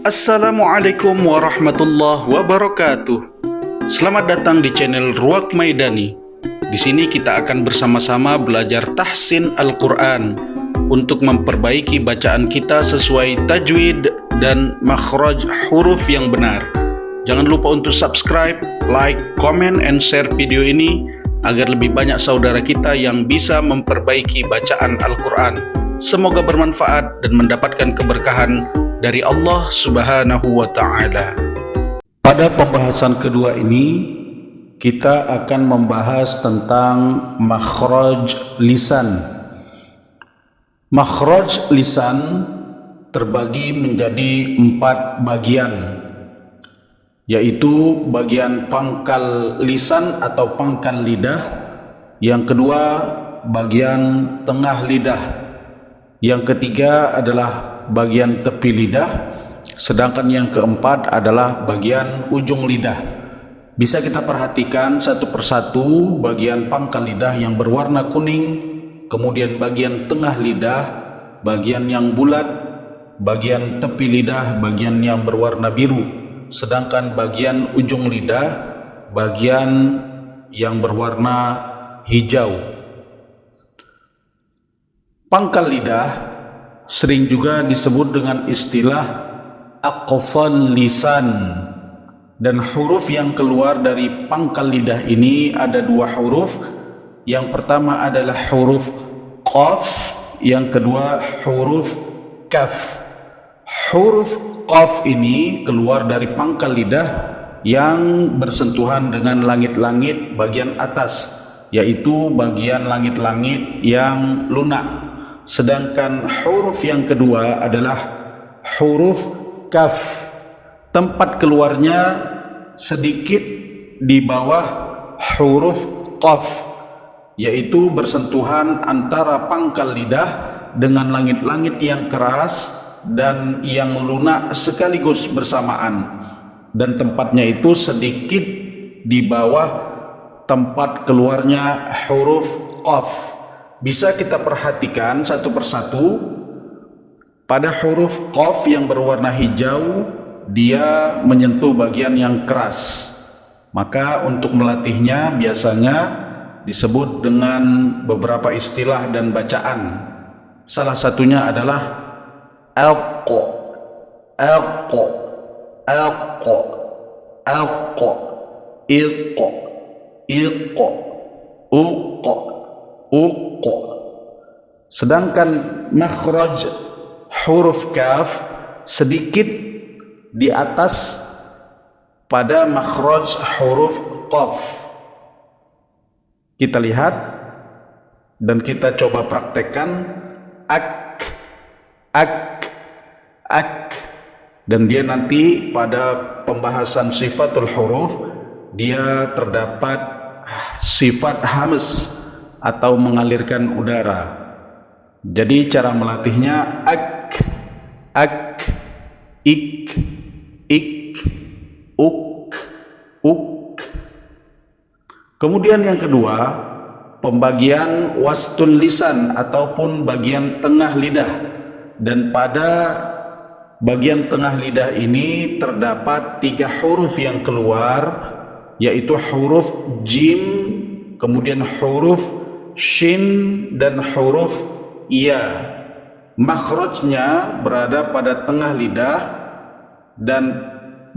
Assalamualaikum warahmatullahi wabarakatuh. Selamat datang di channel Ruwaq Maidani. Di sini kita akan bersama-sama belajar tahsin Al-Quran untuk memperbaiki bacaan kita sesuai tajwid dan makhraj huruf yang benar. Jangan lupa untuk subscribe, like, comment, and share video ini agar lebih banyak saudara kita yang bisa memperbaiki bacaan Al-Quran. Semoga bermanfaat dan mendapatkan keberkahan dari Allah Subhanahu wa Ta'ala. Pada pembahasan kedua ini, kita akan membahas tentang makhraj lisan. Makhraj lisan terbagi menjadi 4 bagian, yaitu bagian pangkal lisan atau pangkal lidah, yang kedua bagian tengah lidah, yang ketiga adalah bagian tepi lidah, sedangkan yang keempat adalah bagian ujung lidah. Bisa kita perhatikan satu persatu bagian pangkal lidah yang berwarna kuning, kemudian bagian tengah lidah, bagian yang bulat, bagian tepi lidah, bagian yang berwarna biru, sedangkan bagian ujung lidah, bagian yang berwarna hijau. Pangkal lidah sering juga disebut dengan istilah aqsal lisan, dan huruf yang keluar dari pangkal lidah ini ada 2 huruf. Yang pertama adalah huruf qaf, yang kedua huruf kaf. Huruf qaf ini keluar dari pangkal lidah yang bersentuhan dengan langit-langit bagian atas, yaitu bagian langit-langit yang lunak. Sedangkan huruf yang kedua adalah huruf kaf. Tempat keluarnya sedikit di bawah huruf qaf, yaitu bersentuhan antara pangkal lidah dengan langit-langit yang keras dan yang lunak sekaligus bersamaan, dan tempatnya itu sedikit di bawah tempat keluarnya huruf qaf. Bisa kita perhatikan satu persatu. Pada huruf qaf yang berwarna hijau, dia menyentuh bagian yang keras. Maka untuk melatihnya biasanya disebut dengan beberapa istilah dan bacaan. Salah satunya adalah alqa, alqa, alqa, alqa, ilqa, ilqa, uqa, uqa. Sedangkan makhraj huruf kaf sedikit di atas pada makhraj huruf qaf. Kita lihat dan kita coba praktekkan. Ak, ak, ak. Dan dia nanti pada pembahasan sifatul huruf, dia terdapat sifat hamas atau mengalirkan udara. Jadi cara melatihnya ak, ak, ik, ik, uk, uk. Kemudian yang kedua, pembagian wastul lisan ataupun bagian tengah lidah. Dan pada bagian tengah lidah ini terdapat 3 huruf yang keluar, yaitu huruf jim, kemudian huruf shin, dan huruf ya. Makhrajnya berada pada tengah lidah dan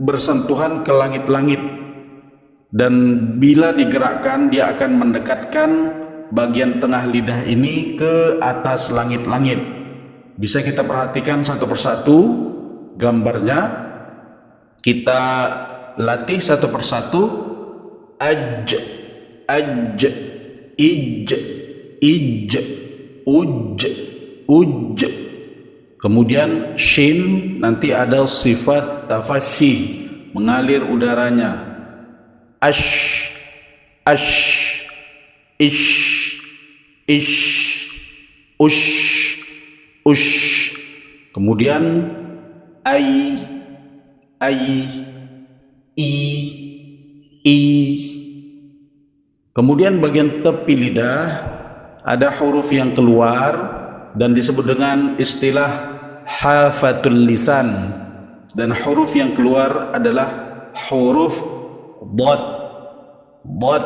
bersentuhan ke langit-langit, dan bila digerakkan dia akan mendekatkan bagian tengah lidah ini ke atas langit-langit. Bisa kita perhatikan satu persatu gambarnya. Kita latih satu persatu. Aj, aj, ij, ij, uj, uj. Kemudian shin, nanti ada sifat tafashi, mengalir udaranya. Ash, ash, ish, ish, ush, ush. Kemudian ai, i, i. Kemudian bagian tepi lidah ada huruf yang keluar dan disebut dengan istilah hafatul lisan. dan huruf yang keluar adalah huruf dot. Dot.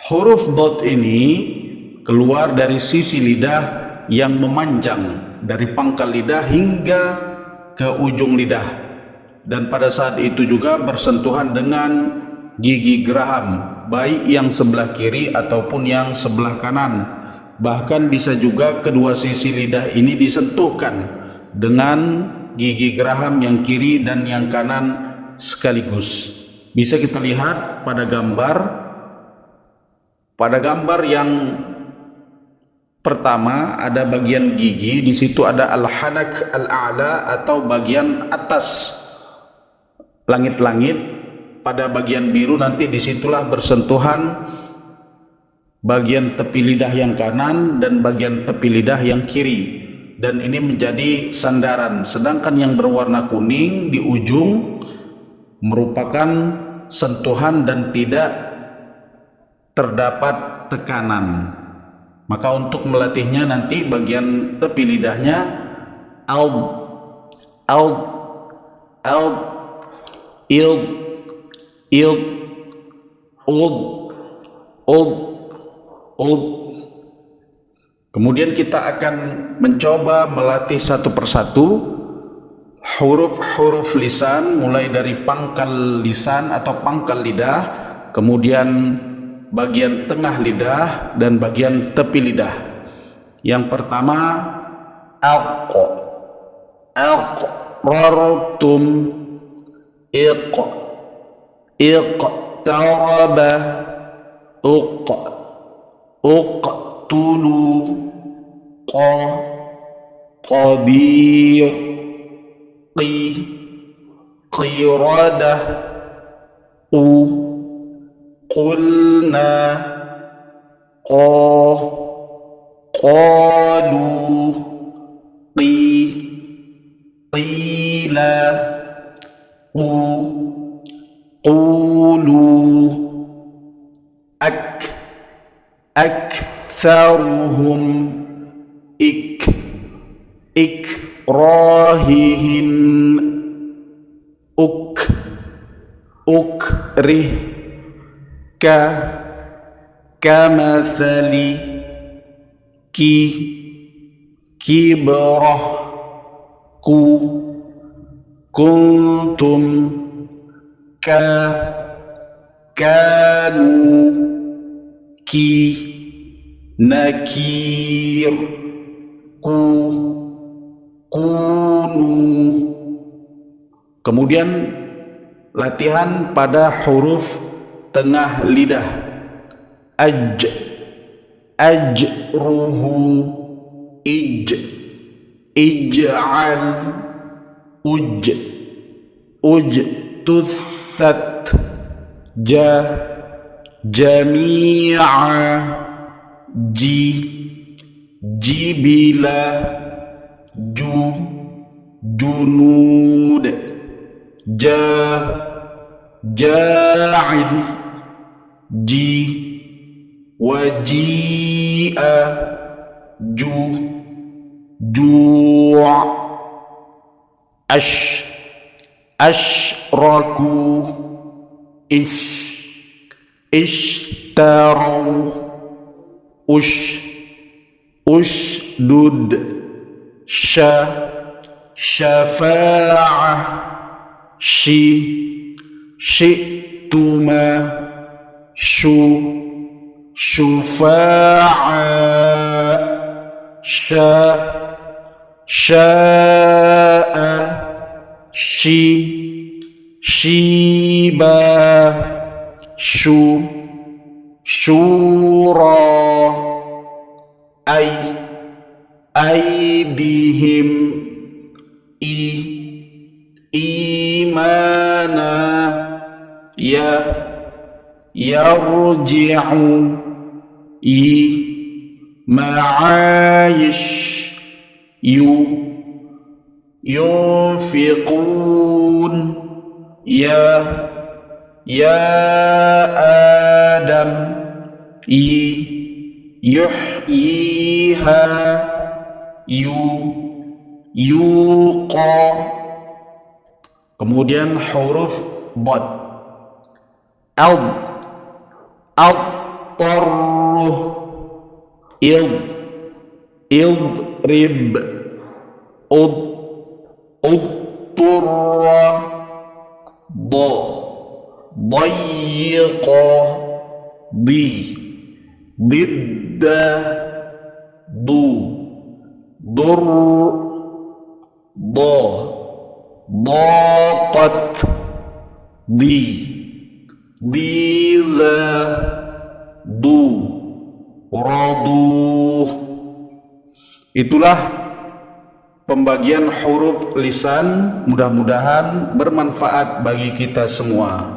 Huruf dot ini keluar dari sisi lidah yang memanjang dari pangkal lidah hingga ke ujung lidah, dan pada saat itu juga bersentuhan dengan gigi geraham, baik yang sebelah kiri ataupun yang sebelah kanan. Bahkan bisa juga kedua sisi lidah ini disentuhkan dengan gigi geraham yang kiri dan yang kanan sekaligus. Bisa kita lihat pada gambar yang pertama ada bagian gigi, di situ ada al-hanak al-a'la atau bagian atas langit-langit. Pada bagian biru nanti disitulah bersentuhan bagian tepi lidah yang kanan dan bagian tepi lidah yang kiri, dan ini menjadi sandaran. Sedangkan yang berwarna kuning di ujung merupakan sentuhan dan tidak terdapat tekanan. Maka untuk melatihnya nanti bagian tepi lidahnya al il il ud. Kemudian kita akan mencoba melatih satu persatu huruf-huruf lisan, mulai dari pangkal lisan atau pangkal lidah, kemudian bagian tengah lidah dan bagian tepi lidah. Yang pertama aqrartum, iqtaraba, uqtulu, qadir, qiradah, qulna, qalu, qila, qulu, aktharuhum, ikrahihin, ukrih, kamathali, kibrah, kuntum, kanu, nakir, kunu. Kemudian latihan pada huruf tengah lidah. Ajruhu, ij'al, ujtussat, jami'a, jibila, junud, ja'il, waji'a, ju' ashraku, ishtaru, ushdud, syafa'ah, syi'tuma, syufa'a, sya'a, shiba, syura, aidihim, imana, yarji'u, ma'ayish, yunfiqun, ya Adam, yuhyiha, yuqa, Kemudian huruf dad. Ad, ad-tarruh, id, idrib, ud, udturra, da, dayyiqa, di, didda, du, dur, da, daqat, di, diza, du, radu. Itulah pembagian huruf lisan, mudah-mudahan bermanfaat bagi kita semua.